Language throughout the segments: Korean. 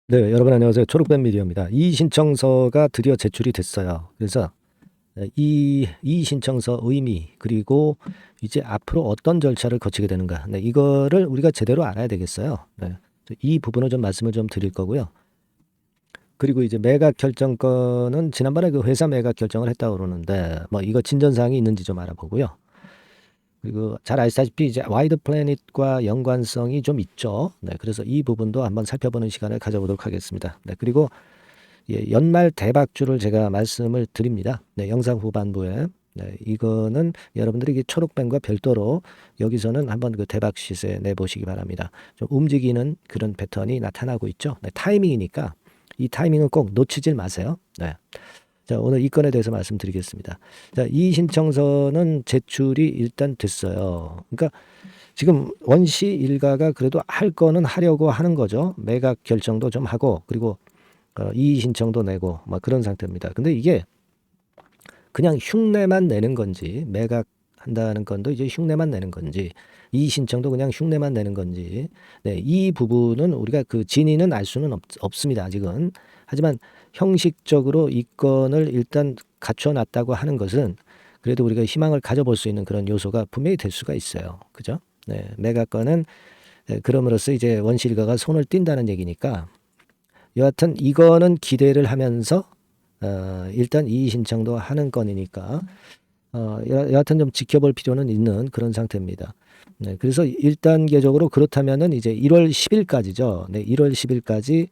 네, 여러분 안녕하세요. 초록뱀 미디어입니다. 이의 신청서가 드디어 제출이 됐어요. 그래서 이의 신청서 의미 그리고 이제 앞으로 어떤 절차를 거치게 되는가. 네, 이거를 우리가 제대로 알아야 되겠어요. 네, 이 부분을 좀 말씀을 좀 드릴 거고요. 그리고 이제 매각 결정권은 지난번에 그 회사 매각 결정을 했다고 그러는데 뭐 이거 진전 사항이 있는지 좀 알아보고요. 그리고 잘 아시다시피 이제 와이드 플래닛과 연관성이 좀 있죠. 네, 그래서 이 부분도 한번 살펴보는 시간을 가져보도록 하겠습니다. 네, 그리고 연말 대박주를 제가 말씀을 드립니다. 네, 영상 후반부에. 네, 이거는 여러분들이 이게 초록뱀과 별도로 여기서는 한번 그 대박 시세 내보시기 바랍니다. 좀 움직이는 그런 패턴이 나타나고 있죠. 네, 타이밍이니까 이 타이밍은 꼭 놓치질 마세요. 네. 자, 오늘 이 건에 대해서 말씀드리겠습니다. 자, 이 신청서는 제출이 일단 됐어요. 그러니까 지금 원시 일가가 그래도 할 거는 하려고 하는 거죠. 매각 결정도 좀 하고 그리고 이의 신청도 내고 막 그런 상태입니다. 근데 이게 그냥 흉내만 내는 건지 매각한다는 건도 이제 흉내만 내는 건지 이의 신청도 그냥 흉내만 내는 건지 네, 이 부분은 우리가 그 진위는 알 수는 없습니다. 아직은. 하지만 형식적으로 이 건을 일단 갖춰놨다고 하는 것은 그래도 우리가 희망을 가져볼 수 있는 그런 요소가 분명히 될 수가 있어요. 그죠? 네, 매각건은 그럼으로써 이제 원실가가 손을 띈다는 얘기니까 여하튼 이거는 기대를 하면서 일단 이의 신청도 하는 건이니까 여하튼 좀 지켜볼 필요는 있는 그런 상태입니다. 네, 그래서 1단계적으로 그렇다면은 이제 1월 10일까지죠. 네, 1월 10일까지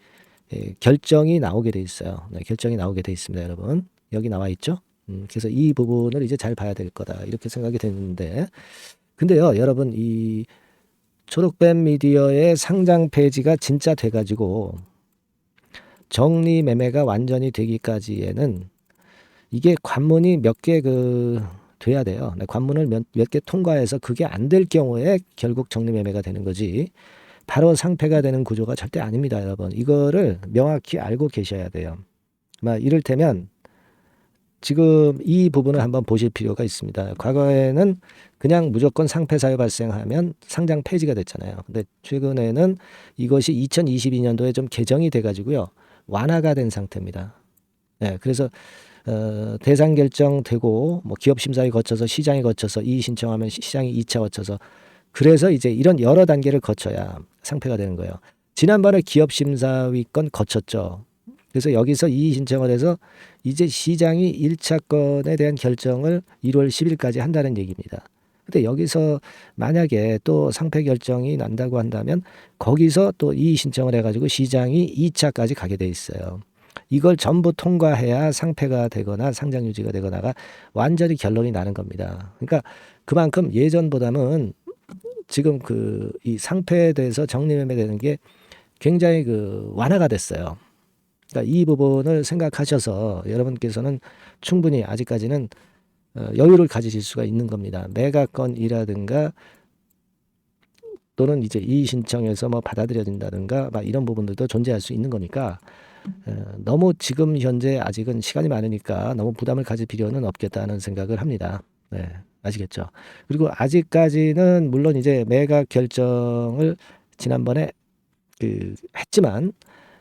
결정이 나오게 돼 있어요. 네, 결정이 나오게 돼 있습니다, 여러분. 여기 나와 있죠? 그래서 이 부분을 이제 잘 봐야 될 거다. 이렇게 생각이 되는데. 근데요, 여러분, 이 초록뱀 미디어의 상장 폐지가 진짜 돼가지고 정리 매매가 완전히 되기까지에는 이게 관문이 몇 개 돼야 돼요. 네, 관문을 몇 개 통과해서 그게 안 될 경우에 결국 정리 매매가 되는 거지. 바로 상패가 되는 구조가 절대 아닙니다, 여러분. 이거를 명확히 알고 계셔야 돼요. 이를테면 지금 이 부분을 한번 보실 필요가 있습니다. 과거에는 그냥 무조건 상패 사유 발생하면 상장 폐지가 됐잖아요. 근데 최근에는 이것이 2022년도에 좀 개정이 돼 가지고요. 완화가 된 상태입니다. 네, 그래서 대상 결정되고 뭐 기업 심사에 거쳐서 시장에 거쳐서 이의 신청하면 시장이 2차 거쳐서 그래서 이제 이런 여러 단계를 거쳐야 상패가 되는 거예요. 지난번에 기업 심사위권 거쳤죠. 그래서 여기서 이의 신청을 해서 이제 시장이 1차 건에 대한 결정을 1월 10일까지 한다는 얘기입니다. 근데 여기서 만약에 또 상패 결정이 난다고 한다면 거기서 또 이의 신청을 해가지고 시장이 2차까지 가게 돼 있어요. 이걸 전부 통과해야 상패가 되거나 상장 유지가 되거나가 완전히 결론이 나는 겁니다. 그러니까 그만큼 예전보다는 지금 이 상패에 대해서 정리매매되는 게 굉장히 완화가 됐어요. 그러니까 이 부분을 생각하셔서 여러분께서는 충분히 아직까지는 여유를 가지실 수가 있는 겁니다. 매각건이라든가 또는 이제 이의 신청해서 뭐 받아들여진다든가 막 이런 부분들도 존재할 수 있는 거니까 너무 지금 현재 아직은 시간이 많으니까 너무 부담을 가질 필요는 없겠다는 생각을 합니다. 네, 아시겠죠? 그리고 아직까지는 물론 이제 매각 결정을 지난번에 했지만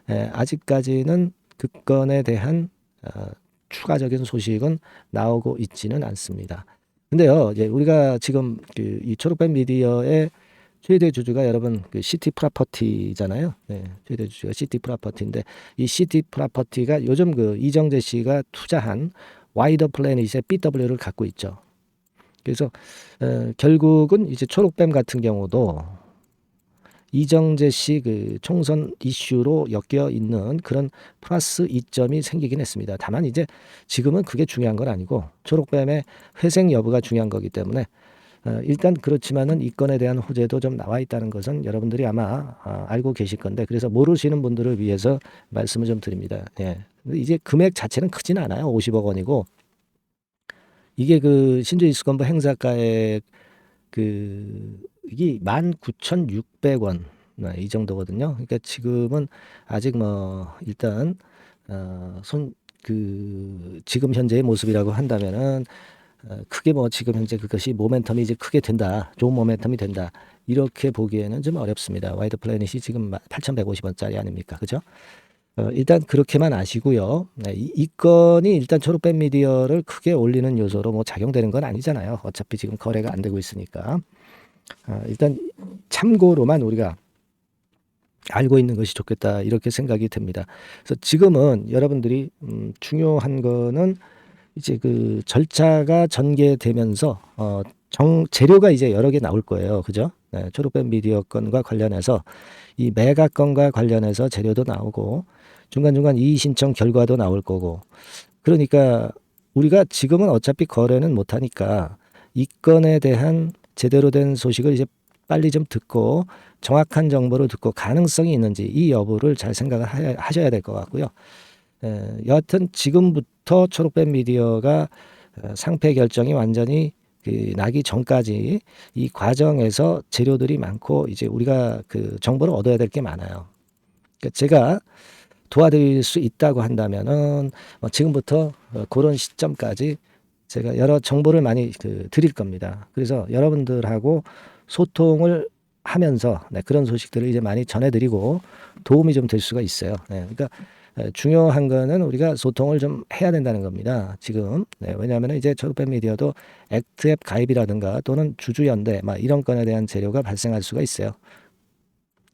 아직까지는 그 건에 대한 추가적인 소식은 나오고 있지는 않습니다. 근데요, 이제 우리가 지금 이 초록뱀 미디어의 최대 주주가 여러분 시티 프로퍼티잖아요. 네, 최대 주주가 시티 프로퍼티인데 이 시티 프로퍼티가 요즘 이정재 씨가 투자한 와이더 플래닛의 BW를 갖고 있죠. 그래서 결국은 이제 초록뱀 같은 경우도 이정재 씨 총선 이슈로 엮여 있는 그런 플러스 이점이 생기긴 했습니다. 다만 이제 지금은 그게 중요한 건 아니고 초록뱀의 회생 여부가 중요한 거기 때문에 일단 그렇지만은 이 건에 대한 호재도 좀 나와 있다는 것은 여러분들이 아마 알고 계실 건데 그래서 모르시는 분들을 위해서 말씀을 좀 드립니다. 예. 근데 이제 금액 자체는 크진 않아요. 50억 원이고 이게 신주 이수건보 행사가액 이게 19,600원 이 정도거든요. 그러니까 지금은 아직 뭐 일단 지금 현재의 모습이라고 한다면은 크게 뭐 지금 현재 그것이 모멘텀이 이제 크게 된다, 좋은 모멘텀이 된다, 이렇게 보기에는 좀 어렵습니다. 와이드 플래닛이 지금 8,150원짜리 아닙니까? 그죠? 일단 그렇게만 아시고요. 네, 이 건이 일단 초록뱀 미디어를 크게 올리는 요소로 뭐 작용되는 건 아니잖아요. 어차피 지금 거래가 안 되고 있으니까. 일단 참고로만 우리가 알고 있는 것이 좋겠다, 이렇게 생각이 됩니다. 그래서 지금은 여러분들이 중요한 거는 이제 그 절차가 전개되면서 재료가 이제 여러 개 나올 거예요. 그죠? 네, 초록뱀 미디어 건과 관련해서 이 매각 건과 관련해서 재료도 나오고 중간중간 이의 신청 결과도 나올 거고, 그러니까 우리가 지금은 어차피 거래는 못 하니까 이 건에 대한 제대로 된 소식을 이제 빨리 좀 듣고 정확한 정보를 듣고 가능성이 있는지 이 여부를 잘 생각을 하셔야 될 것 같고요. 여하튼 지금부터 초록뱀 미디어가 상패 결정이 완전히 나기 전까지 이 과정에서 재료들이 많고 이제 우리가 그 정보를 얻어야 될 게 많아요. 그러니까 제가 도와드릴 수 있다고 한다면은 지금부터 그런 시점까지 제가 여러 정보를 많이 드릴 겁니다. 그래서 여러분들하고 소통을 하면서 그런 소식들을 이제 많이 전해드리고 도움이 좀 될 수가 있어요. 그러니까 중요한 거는 우리가 소통을 좀 해야 된다는 겁니다. 지금. 왜냐하면 이제 초록뱀 미디어도 액트앱 가입이라든가 또는 주주연대 이런 건에 대한 재료가 발생할 수가 있어요.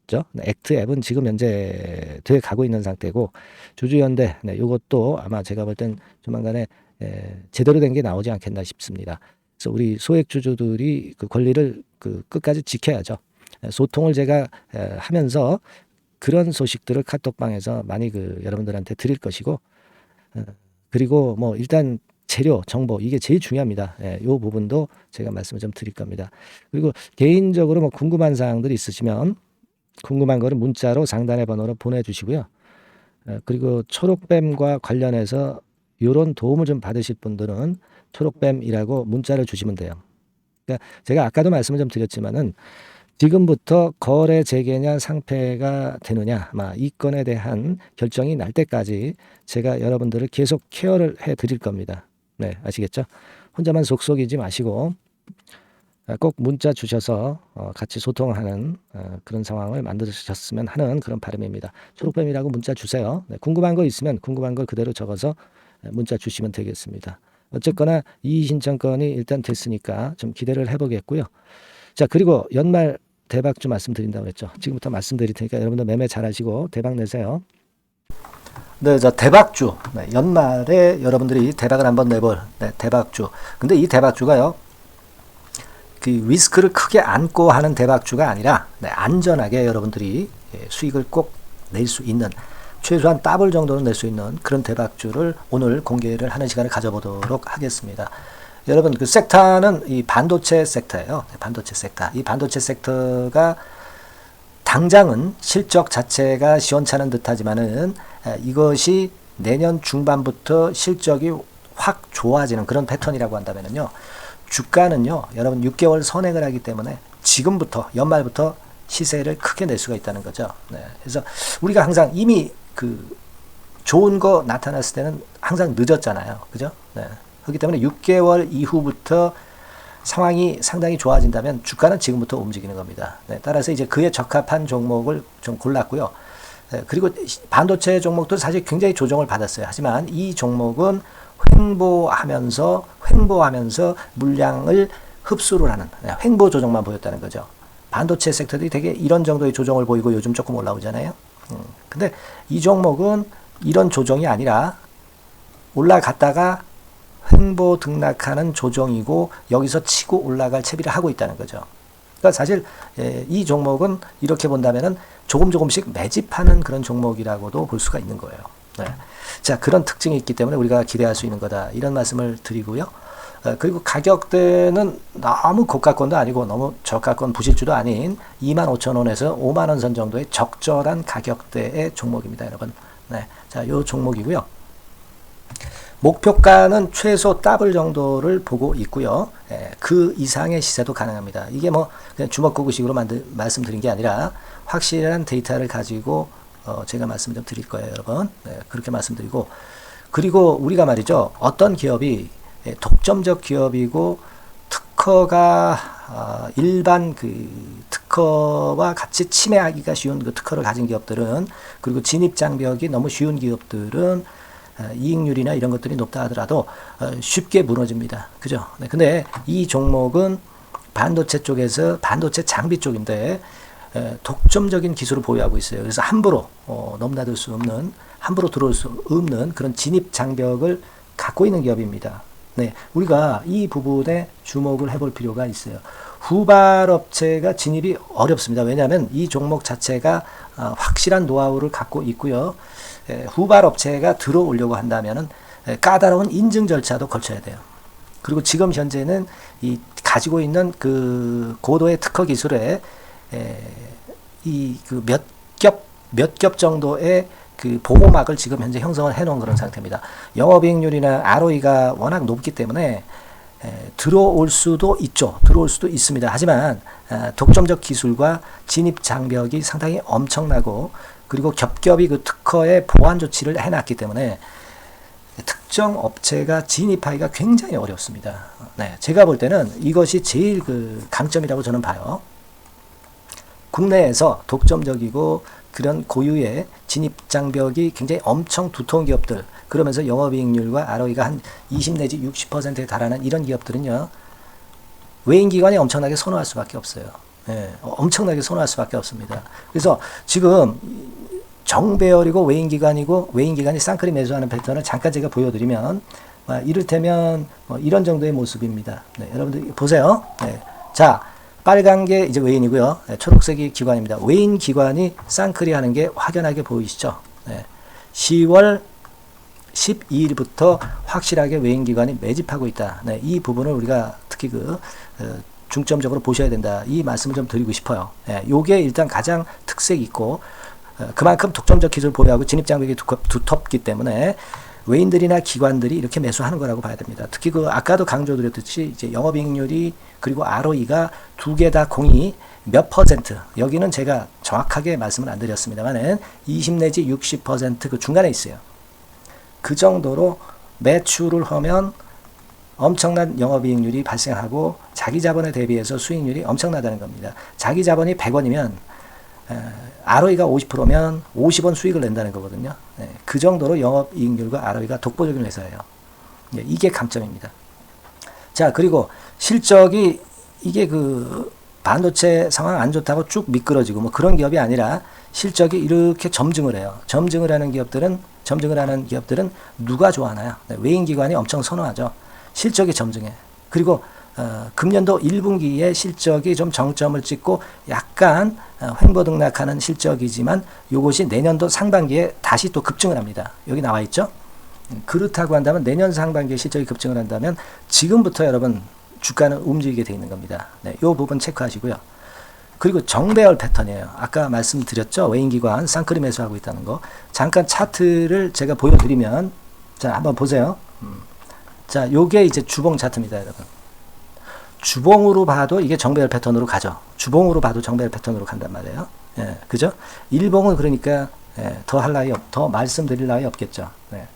그죠? 액트앱은 지금 현재 돼 가고 있는 상태고 주주연대 이것도 아마 제가 볼 땐 조만간에 제대로 된 게 나오지 않겠나 싶습니다. 그래서 우리 소액 주주들이 그 권리를 끝까지 지켜야죠. 소통을 제가 하면서 그런 소식들을 카톡방에서 많이 여러분들한테 드릴 것이고, 그리고 뭐 일단 재료, 정보 이게 제일 중요합니다. 이 부분도 제가 말씀을 좀 드릴 겁니다. 그리고 개인적으로 뭐 궁금한 사항들이 있으시면 궁금한 거를 문자로 상단의 번호로 보내주시고요. 그리고 초록뱀과 관련해서 이런 도움을 좀 받으실 분들은 초록뱀이라고 문자를 주시면 돼요. 그러니까 제가 아까도 말씀을 좀 드렸지만은 지금부터 거래 재개냐 상패가 되느냐 이 건에 대한 결정이 날 때까지 제가 여러분들을 계속 케어를 해 드릴 겁니다. 네, 아시겠죠? 혼자만 속속이지 마시고 꼭 문자 주셔서 같이 소통하는 그런 상황을 만드셨으면 하는 그런 바람입니다. 초록뱀이라고 문자 주세요. 궁금한 거 있으면 궁금한 걸 그대로 적어서 문자 주시면 되겠습니다. 어쨌거나 이의 신청건이 일단 됐으니까 좀 기대를 해보겠고요. 자, 그리고 연말 대박주 말씀드린다고 했죠. 지금부터 말씀드릴 테니까 여러분들 매매 잘하시고 대박 내세요. 네, 저 대박주. 연말에 여러분들이 대박을 한번 내볼 대박주. 근데 이 대박주가요, 그 리스크를 크게 안고 하는 대박주가 아니라 안전하게 여러분들이 수익을 꼭 낼 수 있는, 최소한 더블 정도는 낼 수 있는 그런 대박주를 오늘 공개를 하는 시간을 가져보도록 하겠습니다. 여러분, 그 섹터는 이 반도체 섹터예요. 반도체 섹터. 이 반도체 섹터가 당장은 실적 자체가 시원찮은 듯하지만은 이것이 내년 중반부터 실적이 확 좋아지는 그런 패턴이라고 한다면요. 주가는요, 여러분 6개월 선행을 하기 때문에 지금부터 연말부터 시세를 크게 낼 수가 있다는 거죠. 그래서 우리가 항상 이미 좋은 거 나타났을 때는 항상 늦었잖아요. 그죠? 그렇기 때문에 6개월 이후부터 상황이 상당히 좋아진다면 주가는 지금부터 움직이는 겁니다. 따라서 이제 그에 적합한 종목을 좀 골랐고요. 그리고 반도체 종목도 사실 굉장히 조정을 받았어요. 하지만 이 종목은 횡보하면서 물량을 흡수를 하는 횡보 조정만 보였다는 거죠. 반도체 섹터들이 되게 이런 정도의 조정을 보이고 요즘 조금 올라오잖아요. 근데 이 종목은 이런 조정이 아니라 올라갔다가 횡보 등락하는 조정이고 여기서 치고 올라갈 채비를 하고 있다는 거죠. 그러니까 사실 이 종목은 이렇게 본다면은 조금씩 매집하는 그런 종목이라고도 볼 수가 있는 거예요. 자, 그런 특징이 있기 때문에 우리가 기대할 수 있는 거다, 이런 말씀을 드리고요. 그리고 가격대는 너무 고가권도 아니고 너무 저가권 부실주도 아닌 25,000원에서 50,000원 선 정도의 적절한 가격대의 종목입니다, 여러분. 자, 요 종목이고요. 목표가는 최소 더블 정도를 보고 있고요. 그 이상의 시세도 가능합니다. 이게 뭐 그냥 주먹구구식으로 말씀드린 게 아니라 확실한 데이터를 가지고 제가 말씀 좀 드릴 거예요, 여러분. 그렇게 말씀드리고, 그리고 우리가 말이죠, 어떤 기업이 독점적 기업이고 특허가 일반 그 특허와 같이 침해하기가 쉬운 그 특허를 가진 기업들은, 그리고 진입 장벽이 너무 쉬운 기업들은 이익률이나 이런 것들이 높다 하더라도 쉽게 무너집니다. 그죠? 네, 근데 이 종목은 반도체 쪽에서 반도체 장비 쪽인데 독점적인 기술을 보유하고 있어요. 그래서 함부로 넘나들 수 없는, 함부로 들어올 수 없는 그런 진입 장벽을 갖고 있는 기업입니다. 네, 우리가 이 부분에 주목을 해볼 필요가 있어요. 후발업체가 진입이 어렵습니다. 왜냐하면 이 종목 자체가 확실한 노하우를 갖고 있고요. 후발업체가 들어오려고 한다면은 까다로운 인증 절차도 거쳐야 돼요. 그리고 지금 현재는 이 가지고 있는 그 고도의 특허 기술에 이 그 몇 겹 정도의 그 보호막을 지금 현재 형성을 해놓은 그런 상태입니다. 영업이익률이나 ROE가 워낙 높기 때문에 들어올 수도 있죠. 들어올 수도 있습니다. 하지만 독점적 기술과 진입 장벽이 상당히 엄청나고, 그리고 겹겹이 그 특허의 보완 조치를 해놨기 때문에 특정 업체가 진입하기가 굉장히 어렵습니다. 네, 제가 볼 때는 이것이 제일 그 강점이라고 저는 봐요. 국내에서 독점적이고 그런 고유의 진입 장벽이 굉장히 엄청 두터운 기업들, 그러면서 영업이익률과 ROE가 한 20 내지 60%에 달하는 이런 기업들은요, 외인기관이 엄청나게 선호할 수밖에 없어요. 예, 엄청나게 선호할 수밖에 없습니다. 그래서 지금 정배열이고 외인기관이고, 외인기관이 쌍끌이 매수하는 패턴을 잠깐 제가 보여드리면, 이를테면 이런 정도의 모습입니다. 네, 여러분들 보세요. 네, 자, 빨간 게 이제 외인이고요. 네, 초록색이 기관입니다. 외인 기관이 쌍끌이 하는 게 확연하게 보이시죠? 네, 10월 12일부터 확실하게 외인 기관이 매집하고 있다. 네, 이 부분을 우리가 특히 중점적으로 보셔야 된다. 이 말씀을 좀 드리고 싶어요. 네, 요게 일단 가장 특색이 있고, 그만큼 독점적 기술을 보유하고 진입 장벽이 두텁기 때문에 외인들이나 기관들이 이렇게 매수하는 거라고 봐야 됩니다. 특히 아까도 강조드렸듯이 이제 영업이익률이 그리고 ROE가 두 개 다 공이 몇 퍼센트, 여기는 제가 정확하게 말씀을 안 드렸습니다만은 20 내지 60% 그 중간에 있어요. 그 정도로 매출을 하면 엄청난 영업이익률이 발생하고 자기 자본에 대비해서 수익률이 엄청나다는 겁니다. 자기 자본이 100원이면 ROE가 50%면 50원 수익을 낸다는 거거든요. 네, 그 정도로 영업이익률과 ROE가 독보적인 회사예요. 네, 이게 강점입니다. 자, 그리고 실적이 이게 그 반도체 상황 안 좋다고 쭉 미끄러지고 뭐 그런 기업이 아니라 실적이 이렇게 점증을 해요. 점증을 하는 기업들은 누가 좋아하나요? 네, 외인기관이 엄청 선호하죠. 실적이 점증해. 그리고 금년도 1분기에 실적이 좀 정점을 찍고 약간 횡보등락하는 실적이지만 이것이 내년도 상반기에 다시 또 급증을 합니다. 여기 나와 있죠? 그렇다고 한다면 내년 상반기에 실적이 급증을 한다면 지금부터 여러분 주가는 움직이게 되어 있는 겁니다. 네, 이 부분 체크하시고요. 그리고 정배열 패턴이에요. 아까 말씀드렸죠? 외인기관 쌍끌이 매수하고 있다는 거. 잠깐 차트를 제가 보여드리면, 자, 한번 보세요. 자, 요게 이제 주봉 차트입니다, 여러분. 주봉으로 봐도 이게 정배열 패턴으로 가죠. 주봉으로 봐도 정배열 패턴으로 간단 말이에요. 예, 그죠? 일봉은 그러니까 더 할 나위 더 말씀드릴 나위 없겠죠. 네.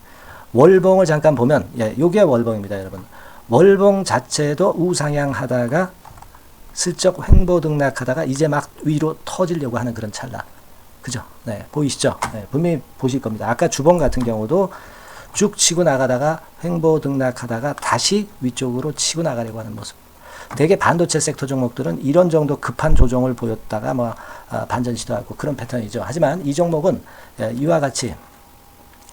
월봉을 잠깐 보면, 요게 월봉입니다, 여러분. 월봉 자체도 우상향하다가 슬쩍 횡보등락하다가 이제 막 위로 터지려고 하는 그런 찰나. 그죠? 네, 보이시죠? 네, 분명히 보실 겁니다. 아까 주봉 같은 경우도 쭉 치고 나가다가 횡보등락하다가 다시 위쪽으로 치고 나가려고 하는 모습. 대개 반도체 섹터 종목들은 이런 정도 급한 조정을 보였다가 반전 시도하고 그런 패턴이죠. 하지만 이 종목은 이와 같이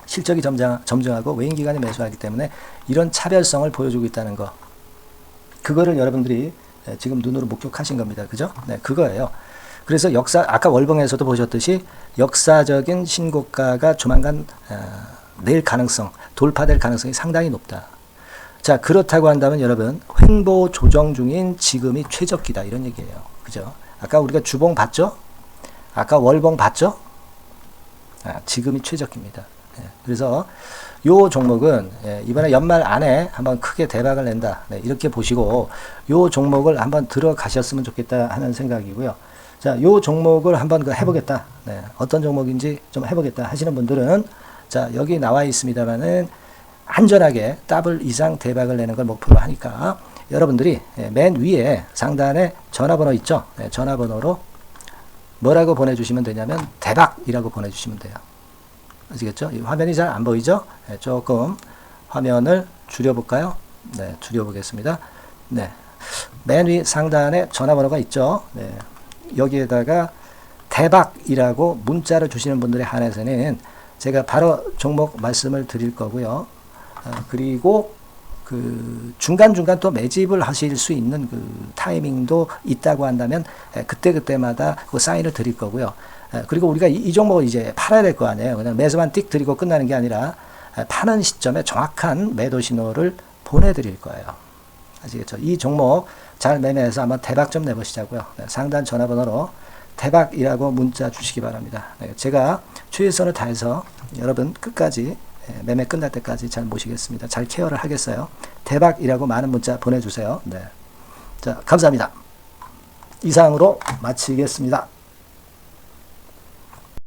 실적이 점증하고 외인기관이 매수하기 때문에 이런 차별성을 보여주고 있다는 거. 그거를 여러분들이 지금 눈으로 목격하신 겁니다. 그죠? 네, 그거예요. 그래서 아까 월봉에서도 보셨듯이 역사적인 신고가가 조만간 낼 가능성, 돌파될 가능성이 상당히 높다. 자, 그렇다고 한다면 여러분, 횡보 조정 중인 지금이 최적기다. 이런 얘기예요. 그죠? 아까 우리가 주봉 봤죠? 아까 월봉 봤죠? 지금이 최적기입니다. 그래서 요 종목은 이번에 연말 안에 한번 크게 대박을 낸다. 네, 이렇게 보시고 요 종목을 한번 들어가셨으면 좋겠다 하는 생각이고요. 자, 요 종목을 한번 해보겠다. 네, 어떤 종목인지 좀 해보겠다 하시는 분들은 자, 여기 나와 있습니다만은 안전하게 더블 이상 대박을 내는 걸 목표로 하니까 여러분들이 맨 위에 상단에 전화번호 있죠? 네, 전화번호로 뭐라고 보내주시면 되냐면 대박이라고 보내주시면 돼요. 아시겠죠? 이 화면이 잘 안 보이죠? 네, 조금 화면을 줄여볼까요? 네, 줄여보겠습니다. 네, 맨 위 상단에 전화번호가 있죠? 네, 여기에다가 대박이라고 문자를 주시는 분들에 한해서는 제가 바로 종목 말씀을 드릴 거고요. 그리고 그 중간중간 또 매집을 하실 수 있는 그 타이밍도 있다고 한다면 그때그때마다 그 사인을 드릴 거고요. 그리고 우리가 이 종목을 이제 팔아야 될 거 아니에요. 그냥 매수만 띡 드리고 끝나는 게 아니라 파는 시점에 정확한 매도 신호를 보내드릴 거예요. 아시겠죠? 이 종목 잘 매매해서 한번 대박 좀 내보시자고요. 상단 전화번호로 대박이라고 문자 주시기 바랍니다. 제가 최선을 다해서 여러분 끝까지 매매 끝날 때까지 잘 모시겠습니다. 잘 케어를 하겠어요. 대박이라고 많은 문자 보내주세요. 네. 자, 감사합니다. 이상으로 마치겠습니다.